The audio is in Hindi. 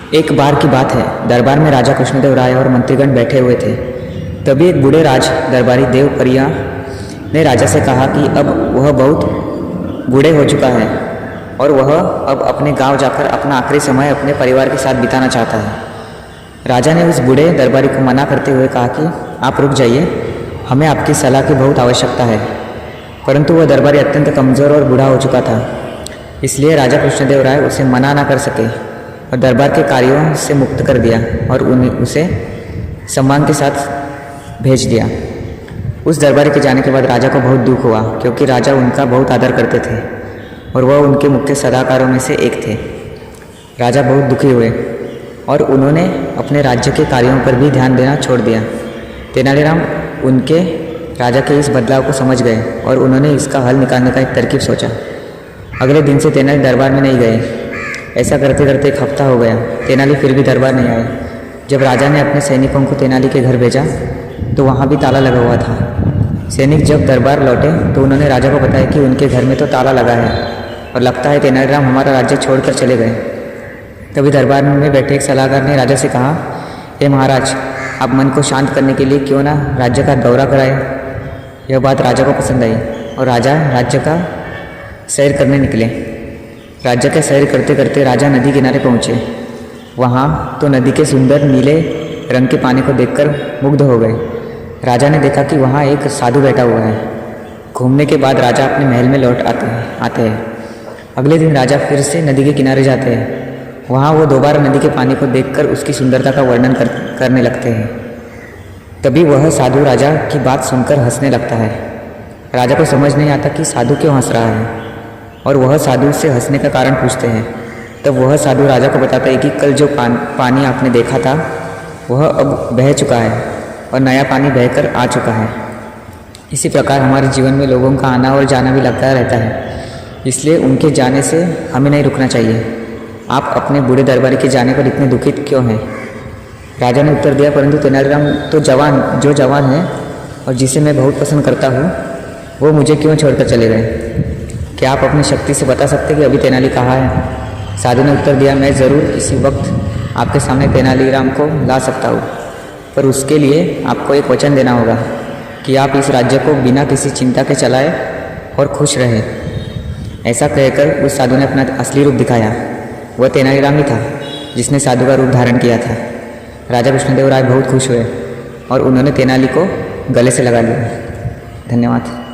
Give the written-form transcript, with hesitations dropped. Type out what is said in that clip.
एक बार की बात है, दरबार में राजा कृष्णदेव राय और मंत्रीगण बैठे हुए थे। तभी एक बूढ़े राज दरबारी देवप्रिया ने राजा से कहा कि अब वह बहुत बूढ़े हो चुका है और वह अब अपने गांव जाकर अपना आखिरी समय अपने परिवार के साथ बिताना चाहता है। राजा ने उस बूढ़े दरबारी को मना करते हुए कहा कि आप रुक जाइए, हमें आपकी सलाह की बहुत आवश्यकता है। परंतु वह दरबारी अत्यंत कमज़ोर और बूढ़ा हो चुका था, इसलिए राजा कृष्णदेव राय उसे मना न कर सके और दरबार के कार्यों से मुक्त कर दिया और उसे सम्मान के साथ भेज दिया। उस दरबारी के जाने के बाद राजा को बहुत दुख हुआ, क्योंकि राजा उनका बहुत आदर करते थे और वह उनके मुख्य सलाहकारों में से एक थे। राजा बहुत दुखी हुए और उन्होंने अपने राज्य के कार्यों पर भी ध्यान देना छोड़ दिया। तेनालीराम उनके राजा के इस बदलाव को समझ गए और उन्होंने इसका हल निकालने का एक तरकीब सोचा। अगले दिन से तेनाली दरबार में नहीं गए। ऐसा करते करते एक हफ्ता हो गया, तेनाली फिर भी दरबार नहीं आए। जब राजा ने अपने सैनिकों को तेनाली के घर भेजा तो वहाँ भी ताला लगा हुआ था। सैनिक जब दरबार लौटे तो उन्होंने राजा को बताया कि उनके घर में तो ताला लगा है और लगता है तेनालीराम हमारा राज्य छोड़कर चले गए। तभी दरबार में बैठे एक सलाहकार ने राजा से कहा, हे महाराज, आप मन को शांत करने के लिए क्यों ना राज्य का दौरा कराए। यह बात राजा को पसंद आई और राजा राज्य का सैर करने निकले। राज्य का सैर करते करते राजा नदी किनारे पहुँचे। वहाँ तो नदी के सुंदर नीले रंग के पानी को देखकर मुग्ध हो गए। राजा ने देखा कि वहाँ एक साधु बैठा हुआ है। घूमने के बाद राजा अपने महल में लौट आते हैं। अगले दिन राजा फिर से नदी के किनारे जाते हैं। वहाँ वो दोबारा नदी के पानी को देखकर उसकी सुंदरता का वर्णन करने लगते हैं। तभी वह साधु राजा की बात सुनकर हंसने लगता है। राजा को समझ नहीं आता कि साधु क्यों हंस रहा है और वह साधु से हंसने का कारण पूछते हैं। तब वह साधु राजा को बताता है कि कल जो पानी आपने देखा था वह अब बह चुका है और नया पानी बहकर आ चुका है। इसी प्रकार हमारे जीवन में लोगों का आना और जाना भी लगता रहता है, इसलिए उनके जाने से हमें नहीं रुकना चाहिए। आप अपने बूढ़े दरबारी के जाने पर इतने दुखित क्यों हैं? राजा ने उत्तर दिया, परंतु तेनालीराम तो जवान है और जिसे मैं बहुत पसंद करता हूँ वो मुझे क्यों छोड़कर चले गए? क्या आप अपनी शक्ति से बता सकते कि अभी तेनाली कहाँ है? साधु ने उत्तर दिया, मैं ज़रूर इसी वक्त आपके सामने तेनालीराम को ला सकता हूँ, पर उसके लिए आपको एक वचन देना होगा कि आप इस राज्य को बिना किसी चिंता के चलाएं और खुश रहें। ऐसा कहकर उस साधु ने अपना असली रूप दिखाया। वह तेनालीराम ही था जिसने साधु का रूप धारण किया था। राजा कृष्णदेव राय बहुत खुश हुए और उन्होंने तेनाली को गले से लगा लिया। धन्यवाद।